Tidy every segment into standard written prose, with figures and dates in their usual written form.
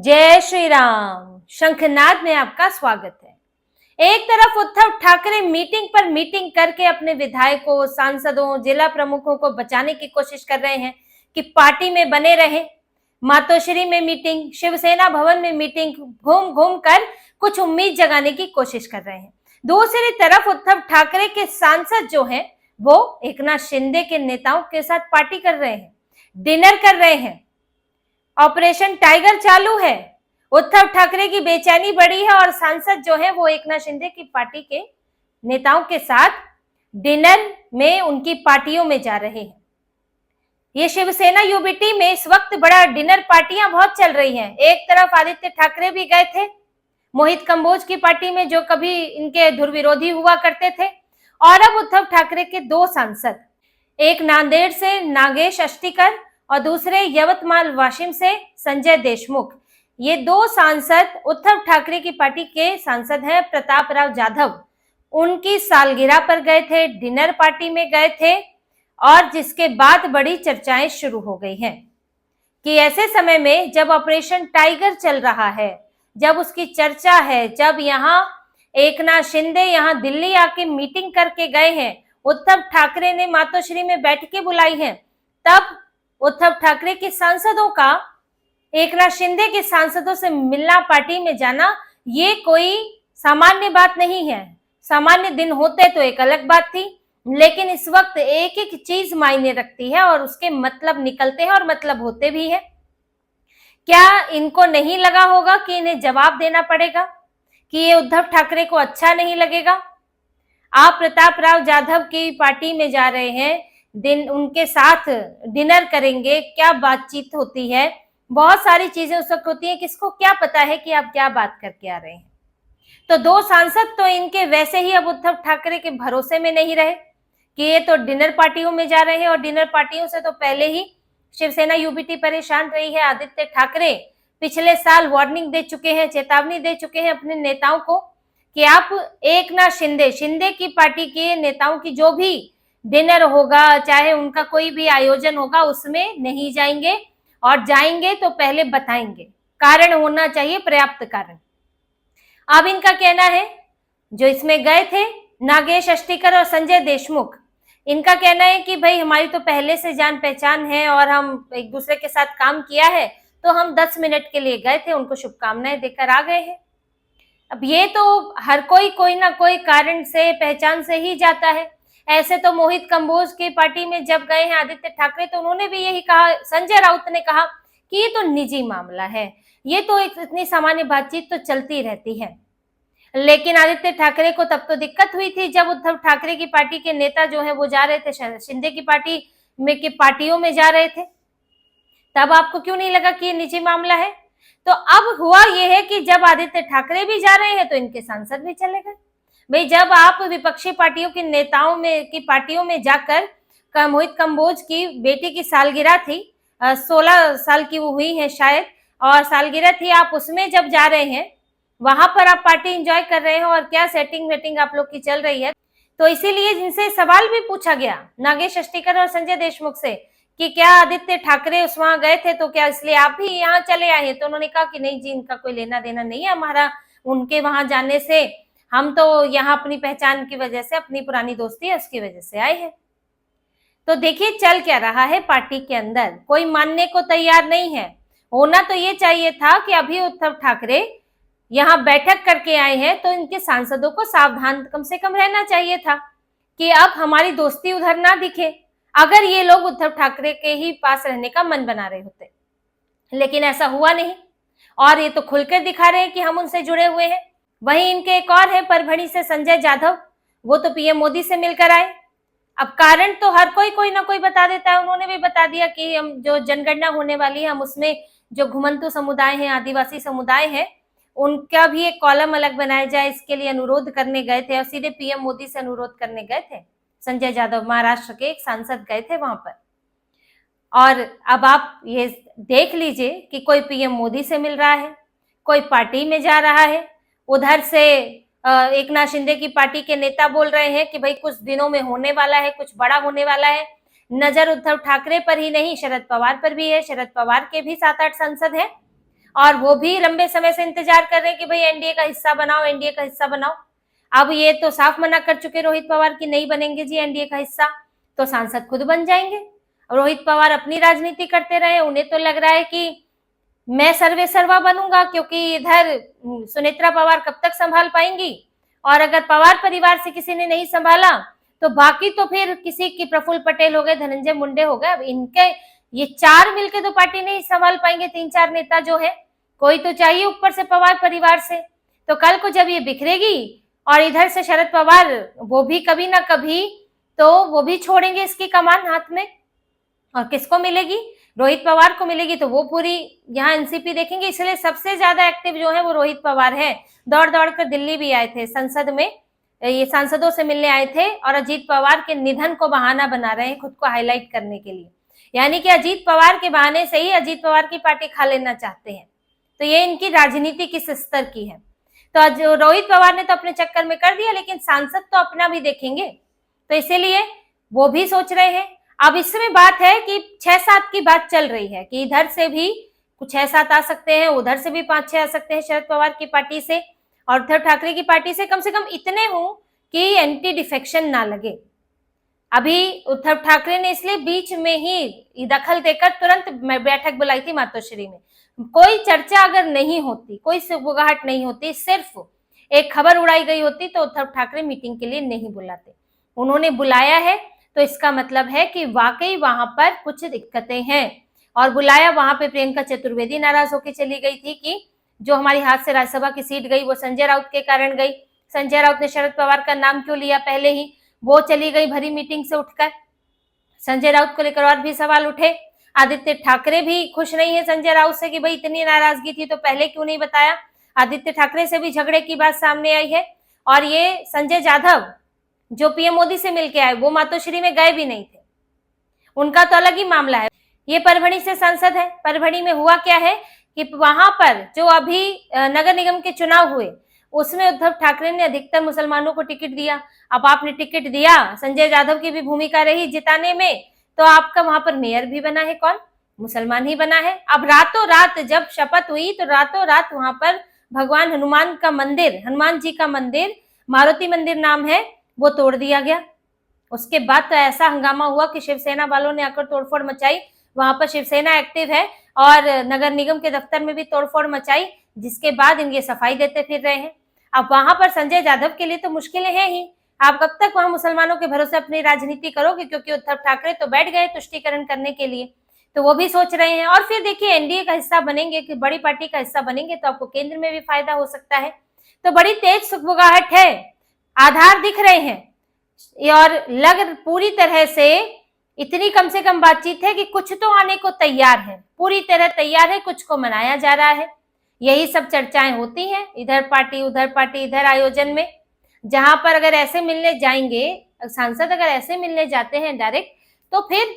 जय श्री राम। शंखनाद में आपका स्वागत है। एक तरफ उद्धव ठाकरे मीटिंग पर मीटिंग करके अपने विधायकों, सांसदों, जिला प्रमुखों को बचाने की कोशिश कर रहे हैं कि पार्टी में बने रहे। मातोश्री में मीटिंग, शिवसेना भवन में मीटिंग, घूम घूम कर कुछ उम्मीद जगाने की कोशिश कर रहे हैं। दूसरी तरफ उद्धव ठाकरे के सांसद जो हैं वो एकनाथ शिंदे के नेताओं के साथ पार्टी कर रहे हैं, डिनर कर रहे हैं। ऑपरेशन टाइगर चालू है। उद्धव ठाकरे की बेचैनी बढ़ी है और सांसद जो है वो एकनाथ शिंदे की पार्टी के नेताओं के साथ डिनर में उनकी पार्टियों में जा रहे हैं। ये शिवसेना यूबीटी में इस वक्त बड़ा डिनर पार्टियां बहुत चल रही हैं। एक तरफ आदित्य ठाकरे भी गए थे मोहित कंबोज की पार्टी में, जो कभी इनके धुरविरोधी हुआ करते थे, और अब उद्धव ठाकरे के दो सांसद, एक नांदेड़ से नागेश अष्टीकर और दूसरे यवतमाल वाशिम से संजय देशमुख, ये दो सांसद उद्धव ठाकरे की पार्टी के सांसद हैं। प्रताप राव जाधव उनकी सालगिरह पर गए थे, डिनर पार्टी में गए थे, और जिसके बाद बड़ी चर्चाएं शुरू हो गई हैं कि ऐसे समय में जब ऑपरेशन टाइगर चल रहा है, जब उसकी चर्चा है, जब यहाँ एकनाथ शिंदे यहाँ दिल्ली आके मीटिंग करके गए हैं, उद्धव ठाकरे ने मातोश्री में बैठकें बुलाई हैं, तब उद्धव ठाकरे के सांसदों का एकनाथ शिंदे के सांसदों से मिलना, पार्टी में जाना, ये कोई सामान्य बात नहीं है। सामान्य दिन होते तो एक अलग बात थी, लेकिन इस वक्त एक एक चीज मायने रखती है और उसके मतलब निकलते हैं और मतलब होते भी है। क्या इनको नहीं लगा होगा कि इन्हें जवाब देना पड़ेगा, कि ये उद्धव ठाकरे को अच्छा नहीं लगेगा? आप प्रताप राव जाधव की पार्टी में जा रहे हैं, उनके साथ डिनर करेंगे, क्या बातचीत होती है, बहुत सारी चीजें उस वक्त होती हैं, किसको क्या पता है कि आप क्या बात करके आ रहे हैं। तो दो सांसद तो इनके वैसे ही अब उद्धव ठाकरे के भरोसे में नहीं रहे कि ये तो डिनर पार्टियों में जा रहे हैं, और डिनर पार्टियों से तो पहले ही शिवसेना यूबीटी परेशान रही है। आदित्य ठाकरे पिछले साल वार्निंग दे चुके हैं, चेतावनी दे चुके हैं अपने नेताओं को कि आप एकनाथ शिंदे की पार्टी के नेताओं की जो भी डिनर होगा, चाहे उनका कोई भी आयोजन होगा, उसमें नहीं जाएंगे, और जाएंगे तो पहले बताएंगे, कारण होना चाहिए, पर्याप्त कारण। अब इनका कहना है, जो इसमें गए थे नागेश अष्टीकर और संजय देशमुख, इनका कहना है कि भाई हमारी तो पहले से जान पहचान है और हम एक दूसरे के साथ काम किया है, तो हम 10 मिनट के लिए गए थे, उनको शुभकामनाएं देकर आ गए हैं। अब ये तो हर कोई ना कोई कारण से, पहचान से ही जाता है। ऐसे तो मोहित कंबोज की पार्टी में जब गए हैं आदित्य ठाकरे, तो उन्होंने भी यही कहा, संजय राउत ने कहा कि ये तो निजी मामला है, ये तो एक इतनी सामान्य बातचीत तो चलती रहती है। लेकिन आदित्य ठाकरे को तब तो दिक्कत हुई थी जब उद्धव ठाकरे की पार्टी के नेता जो है वो जा रहे थे शिंदे की पार्टी में, की पार्टियों में जा रहे थे, तब आपको क्यों नहीं लगा कि ये निजी मामला है? तो अब हुआ ये है कि जब आदित्य ठाकरे भी जा रहे हैं तो इनके सांसद भी चले गए। भाई, जब आप विपक्षी पार्टियों के नेताओं में की पार्टियों में जाकर, मोहित कंबोज की बेटी की सालगिरह थी, 16 साल की वो हुई है शायद, और सालगिरह थी, आप उसमें जब जा रहे हैं, वहां पर आप पार्टी एंजॉय कर रहे हैं और क्या सेटिंग वेटिंग आप लोग की चल रही है। तो इसीलिए जिनसे सवाल भी पूछा गया नागेश अष्टीकर और संजय देशमुख से कि क्या आदित्य ठाकरे उस वहां गए थे तो क्या इसलिए आप भी यहाँ चले आए हैं, तो उन्होंने कहा कि नहीं जी, इनका कोई लेना देना नहीं है हमारा उनके वहां जाने से, हम तो यहाँ अपनी पहचान की वजह से, अपनी पुरानी दोस्ती है उसकी वजह से आए हैं। तो देखिए चल क्या रहा है पार्टी के अंदर, कोई मानने को तैयार नहीं है। होना तो ये चाहिए था कि अभी उद्धव ठाकरे यहाँ बैठक करके आए हैं तो इनके सांसदों को सावधान कम से कम रहना चाहिए था कि अब हमारी दोस्ती उधर ना दिखे, अगर ये लोग उद्धव ठाकरे के ही पास रहने का मन बना रहे होते। लेकिन ऐसा हुआ नहीं, और ये तो खुलकर दिखा रहे हैं कि हम उनसे जुड़े हुए हैं। वहीं इनके एक और है परभणी से संजय जाधव, वो तो पीएम मोदी से मिलकर आए। अब कारण तो हर कोई ना कोई बता देता है, उन्होंने भी बता दिया कि हम जो जनगणना होने वाली है, हम उसमें जो घुमंतु समुदाय है, आदिवासी समुदाय है, उनका भी एक कॉलम अलग बनाया जाए, इसके लिए अनुरोध करने गए थे और सीधे पीएम मोदी से अनुरोध करने गए थे। संजय जाधव महाराष्ट्र के एक सांसद गए थे वहां पर। और अब आप ये देख लीजिए कि कोई पीएम मोदी से मिल रहा है, कोई पार्टी में जा रहा है, उधर से एकनाथ शिंदे की पार्टी के नेता बोल रहे हैं कि भाई कुछ दिनों में होने वाला है, कुछ बड़ा होने वाला है। नजर उद्धव ठाकरे पर ही नहीं, शरद पवार पर भी है। शरद पवार के भी 7-8 सांसद हैं और वो भी लंबे समय से इंतजार कर रहे हैं कि भाई एनडीए का हिस्सा बनाओ, एनडीए का हिस्सा बनाओ। अब ये तो साफ मना कर चुके रोहित पवार कि नहीं बनेंगे जी एनडीए का हिस्सा, तो सांसद खुद बन जाएंगे। रोहित पवार अपनी राजनीति करते रहे, उन्हें तो लग रहा है कि मैं सर्वे सर्वा बनूंगा, क्योंकि इधर सुनेत्रा पवार कब तक संभाल पाएंगी, और अगर पवार परिवार से किसी ने नहीं संभाला तो बाकी तो फिर किसी की, प्रफुल्ल पटेल हो गए, धनंजय मुंडे हो गए, अब इनके ये चार मिलके तो पार्टी नहीं संभाल पाएंगे। 3-4 नेता जो है, कोई तो चाहिए ऊपर से पवार परिवार से। तो कल को जब ये बिखरेगी और इधर से शरद पवार वो भी कभी ना कभी तो वो भी छोड़ेंगे इसकी कमान हाथ में, और किसको मिलेगी? रोहित पवार को मिलेगी। तो वो पूरी यहाँ एनसीपी देखेंगे, इसलिए सबसे ज्यादा एक्टिव जो है वो रोहित पवार है। दौड़ दौड़ कर दिल्ली भी आए थे, संसद में ये सांसदों से मिलने आए थे, और अजीत पवार के निधन को बहाना बना रहे हैं खुद को हाईलाइट करने के लिए, यानी कि अजीत पवार के बहाने से ही अजीत पवार की पार्टी खा लेना चाहते हैं। तो ये इनकी राजनीति किस स्तर की है। तो रोहित पवार ने तो अपने चक्कर में कर दिया, लेकिन सांसद तो अपना भी देखेंगे, तो इसीलिए वो भी सोच रहे हैं। अब इसमें बात है कि 6-7 की बात चल रही है कि इधर से भी कुछ 6-7 आ सकते हैं, उधर से भी 5-6 आ सकते हैं शरद पवार की पार्टी से, और उद्धव ठाकरे की पार्टी से कम इतने हों कि एंटी डिफेक्शन ना लगे। अभी उद्धव ठाकरे ने इसलिए बीच में ही दखल देकर तुरंत बैठक बुलाई थी मातोश्री में। कोई चर्चा अगर नहीं होती, कोई सुगबुगाहट नहीं होती, सिर्फ एक खबर उड़ाई गई होती, तो उद्धव ठाकरे मीटिंग के लिए नहीं बुलाते। उन्होंने बुलाया है तो इसका मतलब है कि वाकई वहां पर कुछ दिक्कतें हैं, और बुलाया वहां पे प्रियंका चतुर्वेदी नाराज होकर चली गई थी कि जो हमारी हाथ से राज्यसभा की सीट गई वो संजय राउत के कारण गई। संजय राउत ने शरद पवार का नाम क्यों लिया पहले ही, वो चली गई भरी मीटिंग से उठकर। संजय राउत को लेकर और भी सवाल उठे। आदित्य ठाकरे भी खुश नहीं है संजय राउत से कि भाई इतनी नाराजगी थी तो पहले क्यों नहीं बताया। आदित्य ठाकरे से भी झगड़े की बात सामने आई है। और ये संजय जाधव जो पीएम मोदी से मिलके आए, वो मातोश्री में गए भी नहीं थे, उनका तो अलग ही मामला है। ये परभणी से सांसद है। परभणी में हुआ क्या है कि वहां पर जो अभी नगर निगम के चुनाव हुए, उसमें उद्धव ठाकरे ने अधिकतर मुसलमानों को टिकट दिया। अब आपने टिकट दिया, संजय जाधव की भी भूमिका रही जिताने में, तो आपका वहां पर मेयर भी बना है कौन? मुसलमान ही बना है। अब रातों रात जब शपथ हुई तो रातों रात वहां पर भगवान हनुमान का मंदिर, हनुमान जी का मंदिर, मारुति मंदिर नाम है, वो तोड़ दिया गया। उसके बाद तो ऐसा हंगामा हुआ कि शिवसेना वालों ने आकर तोड़फोड़ मचाई। वहां पर शिवसेना एक्टिव है और नगर निगम के दफ्तर में भी तोड़फोड़ मचाई, जिसके बाद इनके सफाई देते फिर रहे हैं। अब वहां पर संजय जाधव के लिए तो मुश्किलें हैं ही। आप कब तक वहां मुसलमानों के भरोसे अपनी राजनीति करोगे, क्योंकि उद्धव ठाकरे तो बैठ गए तुष्टीकरण करने के लिए, तो वो भी सोच रहे हैं। और फिर देखिए एनडीए का हिस्सा बनेंगे, कि बड़ी पार्टी का हिस्सा बनेंगे तो आपको केंद्र में भी फायदा हो सकता है। तो बड़ी तेज सुगबुगाहट है, आधार दिख रहे हैं, और लग पूरी तरह से इतनी कम से कम बातचीत है कि कुछ तो आने को तैयार है, पूरी तरह तैयार है, कुछ को मनाया जा रहा है। यही सब चर्चाएं होती हैं, इधर पार्टी इधर आयोजन में, जहां पर अगर ऐसे मिलने जाएंगे सांसद, अगर ऐसे मिलने जाते हैं डायरेक्ट, तो फिर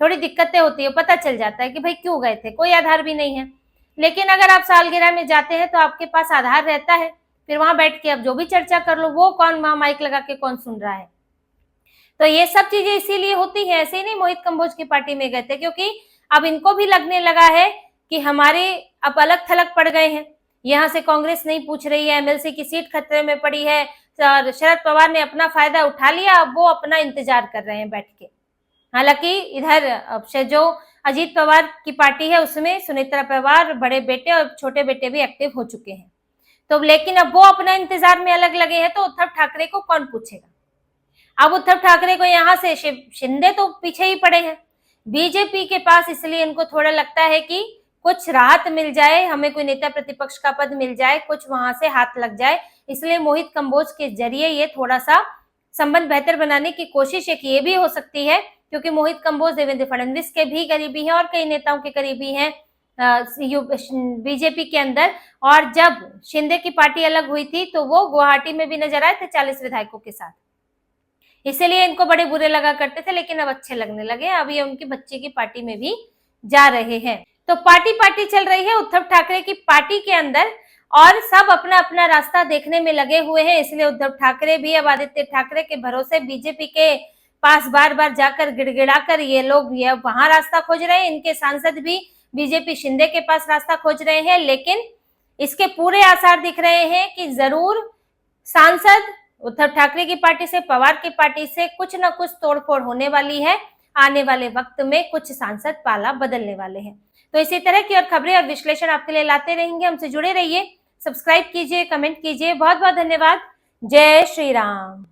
थोड़ी दिक्कतें होती है। पता चल जाता है कि भाई क्यों गए थे, कोई आधार भी नहीं है। लेकिन अगर आप सालगिरह में जाते हैं तो आपके पास आधार रहता है, फिर वहां बैठ के अब जो भी चर्चा कर लो, वो कौन वहां माइक लगा के कौन सुन रहा है। तो ये सब चीजें इसीलिए होती है। ऐसे ही नहीं मोहित कंबोज की पार्टी में गए थे, क्योंकि अब इनको भी लगने लगा है कि हमारे अब अलग थलग पड़ गए हैं। यहाँ से कांग्रेस नहीं पूछ रही है, एमएलसी की सीट खतरे में पड़ी है, शरद पवार ने अपना फायदा उठा लिया, अब वो अपना इंतजार कर रहे हैं बैठ के। हालांकि इधर जो अजीत पवार की पार्टी है उसमें सुनेत्रा पवार, बड़े बेटे और छोटे बेटे भी एक्टिव हो चुके हैं। तो लेकिन अब वो अपना इंतजार में अलग लगे हैं, तो उद्धव ठाकरे को कौन पूछेगा। अब उद्धव ठाकरे को यहाँ से शिंदे तो पीछे ही पड़े हैं बीजेपी के पास, इसलिए इनको थोड़ा लगता है कि कुछ राहत मिल जाए, हमें कोई नेता प्रतिपक्ष का पद मिल जाए, कुछ वहां से हाथ लग जाए। इसलिए मोहित कंबोज के जरिए ये थोड़ा सा संबंध बेहतर बनाने की कोशिश एक ये भी हो सकती है, क्योंकि मोहित कंबोज देवेंद्र फडणवीस के भी करीबी हैं और कई नेताओं के करीबी हैं बीजेपी के अंदर। और जब शिंदे की पार्टी अलग हुई थी तो वो गुवाहाटी में भी नजर आए थे 40 विधायकों के साथ, इसलिए इनको बड़े बुरे लगा करते थे, लेकिन अब अच्छे लगने लगे। अब ये उनकी बच्चे की पार्टी में भी जा रहे हैं। तो पार्टी चल रही है उद्धव ठाकरे की पार्टी के अंदर, और सब अपना अपना रास्ता देखने में लगे हुए हैं। इसलिए उद्धव ठाकरे भी अब आदित्य ठाकरे के भरोसे बीजेपी के पास बार बार जाकर गिड़गिड़ाकर ये लोग ये वहां रास्ता खोज रहे हैं। इनके सांसद भी बीजेपी शिंदे के पास रास्ता खोज रहे हैं, लेकिन इसके पूरे आसार दिख रहे हैं कि जरूर सांसद उद्धव ठाकरे की पार्टी से, पवार की पार्टी से कुछ ना कुछ तोड़फोड़ होने वाली है। आने वाले वक्त में कुछ सांसद पाला बदलने वाले हैं। तो इसी तरह की और खबरें और विश्लेषण आपके लिए लाते रहेंगे। हमसे जुड़े रहिए, सब्सक्राइब कीजिए, कमेंट कीजिए। बहुत बहुत धन्यवाद। जय श्री राम।